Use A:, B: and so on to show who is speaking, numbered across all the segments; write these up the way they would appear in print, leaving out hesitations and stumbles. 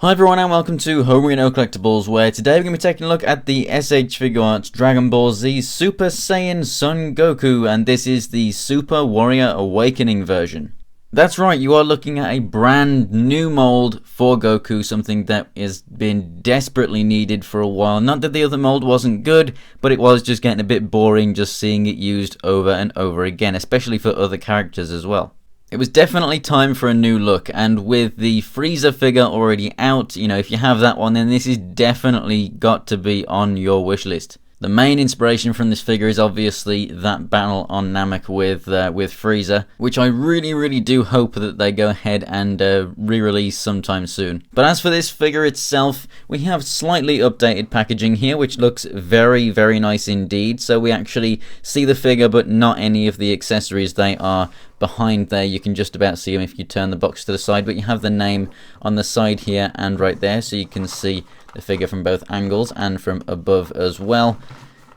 A: Hi everyone and welcome to Homerino Collectibles, where today we're going to be taking a look at the S.H.Figuarts Dragon Ball Z Super Saiyan Son Goku, and this is the Super Warrior Awakening version. That's right, you are looking at a brand new mold for Goku, something that has been desperately needed for a while. Not that the other mold wasn't good, but it was just getting a bit boring just seeing it used over and over again, especially for other characters as well. It was definitely time for a new look, and with the Frieza figure already out, if you have that one, then this is definitely got to be on your wish list. The main inspiration from this figure is obviously that battle on Namek with Frieza, which I really do hope that they go ahead and re-release sometime soon. But as for this figure itself, we have slightly updated packaging here, which looks very nice indeed. So we actually see the figure, but not any of the accessories. They are behind there. You can just about see them if you turn the box to the side, but you have the name on the side here and right there, so you can see the figure from both angles and from above as well.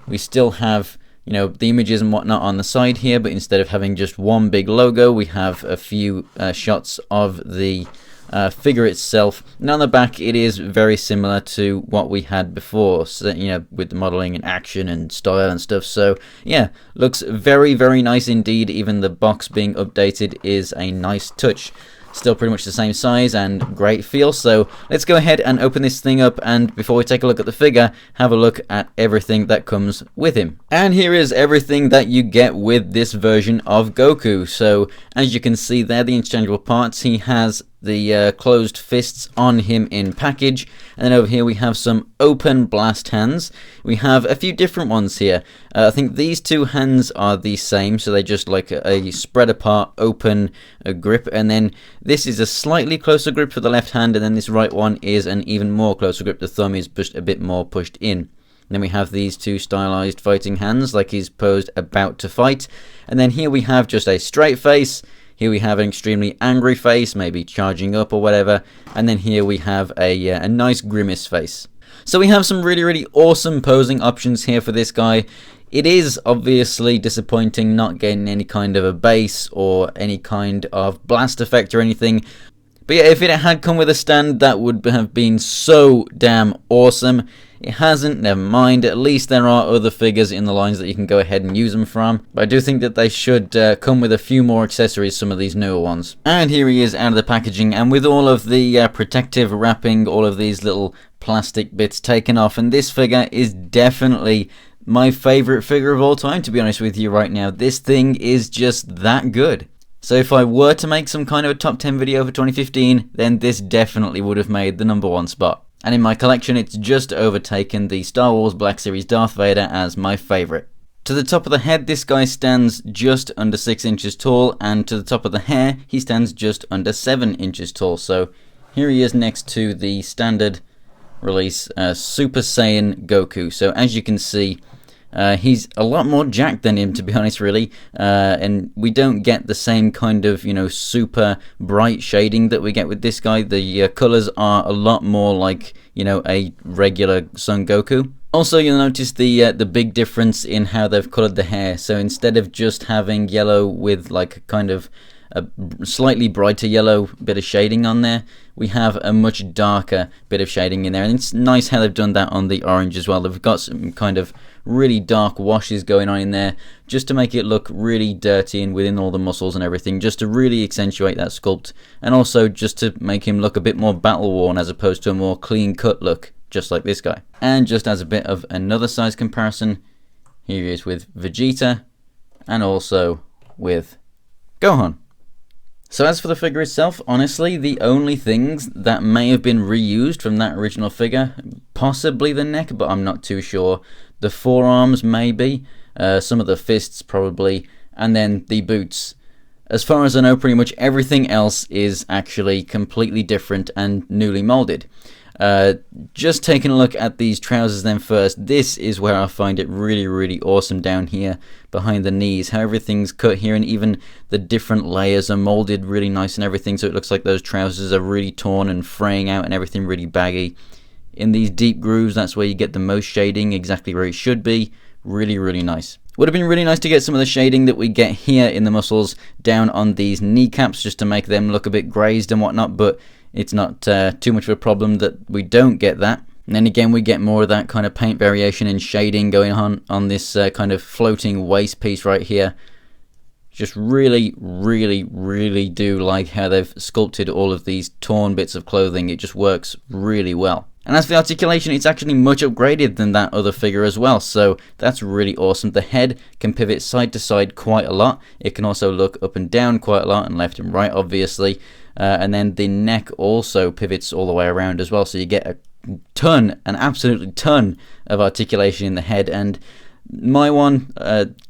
A: We still have the images and whatnot on the side here, but instead of having just one big logo, we have a few shots of the figure itself. And on the back, it is very similar to what we had before, so, with the modeling and action and style and stuff. So yeah, looks very nice indeed. Even the box being updated is a nice touch. Still pretty much the same size and great feel. So let's go ahead and open this thing up, and before we take a look at the figure, have a look at everything that comes with him. And here is everything that you get with this version of Goku. So as you can see there, the interchangeable parts, he has the closed fists on him in package, and then over here we have some open blast hands. We have a few different ones here. I think these two hands are the same, so they're just like a spread apart open grip, and then this is a slightly closer grip for the left hand, and then this right one is an even more closer grip. The thumb is pushed a bit more pushed in. And then we have these two stylized fighting hands like he's posed about to fight, and then here we have just a straight face. Here we have an extremely angry face, maybe charging up or whatever, and then here we have a nice grimace face. So we have some really awesome posing options here for this guy. It is obviously disappointing not getting any kind of a base or any kind of blast effect or anything. But yeah, if it had come with a stand, that would have been so damn awesome. It hasn't, never mind. At least there are other figures in the lines that you can go ahead and use them from. But I do think that they should come with a few more accessories, some of these newer ones. And here he is out of the packaging, and with all of the protective wrapping, all of these little plastic bits taken off. And this figure is definitely my favorite figure of all time, to be honest with you right now. This thing is just that good. So if I were to make some kind of a top 10 video for 2015, then this definitely would have made the #1 spot. And in my collection, it's just overtaken the Star Wars Black Series Darth Vader as my favorite. To the top of the head, this guy stands just under 6 inches tall, and to the top of the hair, he stands just under 7 inches tall. So here he is next to the standard release Super Saiyan Goku. So as you can see, he's a lot more jacked than him, to be honest, really. And we don't get the same kind of, super bright shading that we get with this guy. The colors are a lot more like, a regular Son Goku. Also, you'll notice the big difference in how they've colored the hair. So instead of just having yellow with like kind of a slightly brighter yellow bit of shading on there, we have a much darker bit of shading in there, and it's nice how they've done that on the orange as well. They've got some kind of really dark washes going on in there just to make it look really dirty and within all the muscles and everything, just to really accentuate that sculpt, and also just to make him look a bit more battle worn as opposed to a more clean cut look, just like this guy. And just as a bit of another size comparison, here he is with Vegeta and also with Gohan. So as for the figure itself, honestly, the only things that may have been reused from that original figure, possibly the neck, but I'm not too sure. The forearms, maybe. Some of the fists, probably. And then the boots. As far as I know, pretty much everything else is actually completely different and newly molded. Just taking a look at these trousers then first, this is where I find it really awesome down here behind the knees, how everything's cut here, and even the different layers are molded really nice and everything, so it looks like those trousers are really torn and fraying out and everything really baggy. In these deep grooves, that's where you get the most shading, exactly where it should be. Really nice. Would have been really nice to get some of the shading that we get here in the muscles down on these kneecaps, just to make them look a bit grazed and whatnot, but it's not too much of a problem that we don't get that. And then again, we get more of that kind of paint variation and shading going on this kind of floating waist piece right here. Just really, really, really do like how they've sculpted all of these torn bits of clothing. It just works really well. And as for the articulation, it's actually much upgraded than that other figure as well, so that's really awesome. The head can pivot side to side quite a lot. It can also look up and down quite a lot, and left and right, obviously. And then the neck also pivots all the way around as well, so you get an absolutely ton of articulation in the head. And my one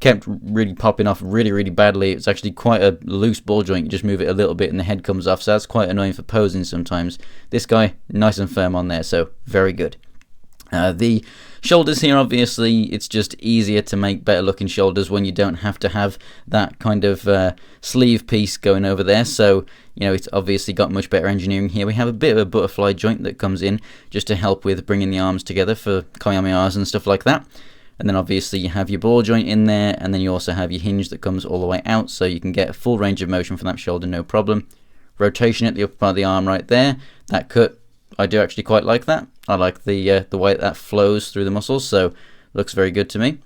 A: kept really popping off really badly. It's actually quite a loose ball joint. You just move it a little bit and the head comes off, so that's quite annoying for posing sometimes. This guy, nice and firm on there, so very good. The shoulders here, obviously, it's just easier to make better looking shoulders when you don't have to have that kind of sleeve piece going over there. So, you know, it's obviously got much better engineering here. We have a bit of a butterfly joint that comes in just to help with bringing the arms together for Kamehamehas and stuff like that. And then obviously you have your ball joint in there, and then you also have your hinge that comes all the way out, so you can get a full range of motion from that shoulder, no problem. Rotation at the upper part of the arm right there. That cut, I do actually quite like that. I like the way that flows through the muscles, so looks very good to me.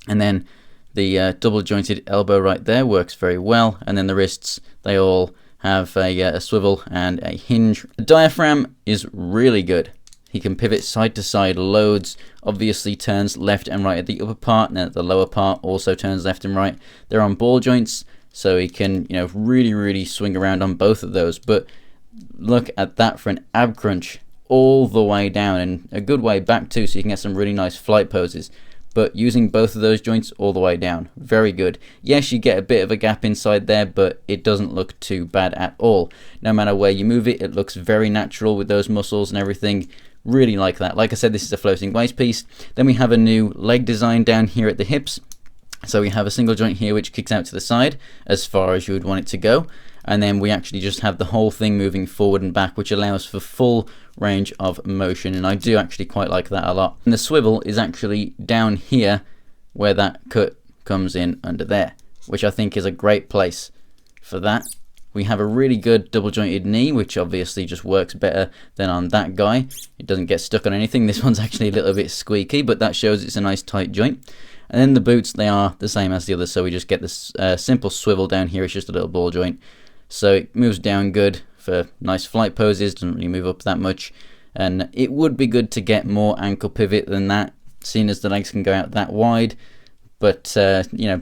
A: And then the double jointed elbow right there works very well. And then the wrists, they all have a swivel and a hinge. The diaphragm is really good. He can pivot side to side loads, obviously turns left and right at the upper part, and at the lower part also turns left and right. They're on ball joints, so he can, you know, really swing around on both of those. But look at that for an ab crunch all the way down, and a good way back too, so you can get some really nice flight poses. But using both of those joints all the way down, very good. Yes, you get a bit of a gap inside there, but it doesn't look too bad at all. No matter where you move it, it looks very natural with those muscles and everything. Really like that. Like I said, this is a floating waist piece. Then we have a new leg design down here at the hips. So we have a single joint here which kicks out to the side as far as you would want it to go. And then we actually just have the whole thing moving forward and back, which allows for full range of motion. And I do actually quite like that a lot. And the swivel is actually down here where that cut comes in under there, which I think is a great place for that. We have a really good double jointed knee, which obviously just works better than on that guy. It doesn't get stuck on anything. This one's actually a little bit squeaky, but that shows it's a nice tight joint. And then the boots, they are the same as the others, so we just get this simple swivel down here. It's just a little ball joint. So it moves down good for nice flight poses, doesn't really move up that much. And it would be good to get more ankle pivot than that, seeing as the legs can go out that wide. But, you know,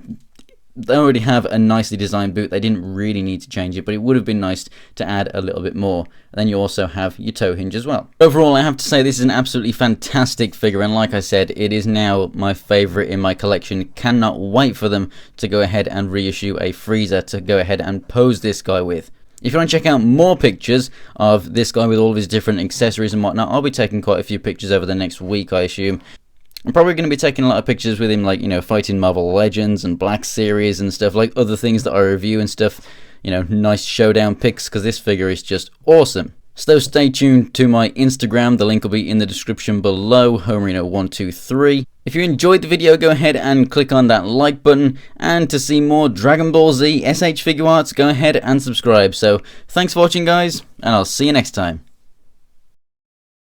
A: they already have a nicely designed boot. They didn't really need to change it, but it would have been nice to add a little bit more. And then you also have your toe hinge as well. Overall, I have to say this is an absolutely fantastic figure, and like I said, it is now my favorite in my collection. Cannot wait for them to go ahead and reissue a Frieza to go ahead and pose this guy with. If you want to check out more pictures of this guy with all of his different accessories and whatnot, I'll be taking quite a few pictures over the next week, I assume. I'm probably going to be taking a lot of pictures with him, like, you know, fighting Marvel Legends and Black Series and stuff, like other things that I review and stuff. You know, nice showdown pics, because this figure is just awesome. So stay tuned to my Instagram. The link will be in the description below, Homerino123. If you enjoyed the video, go ahead and click on that like button. And to see more Dragon Ball Z, S.H.Figuarts, go ahead and subscribe. So thanks for watching, guys, and I'll see you next time.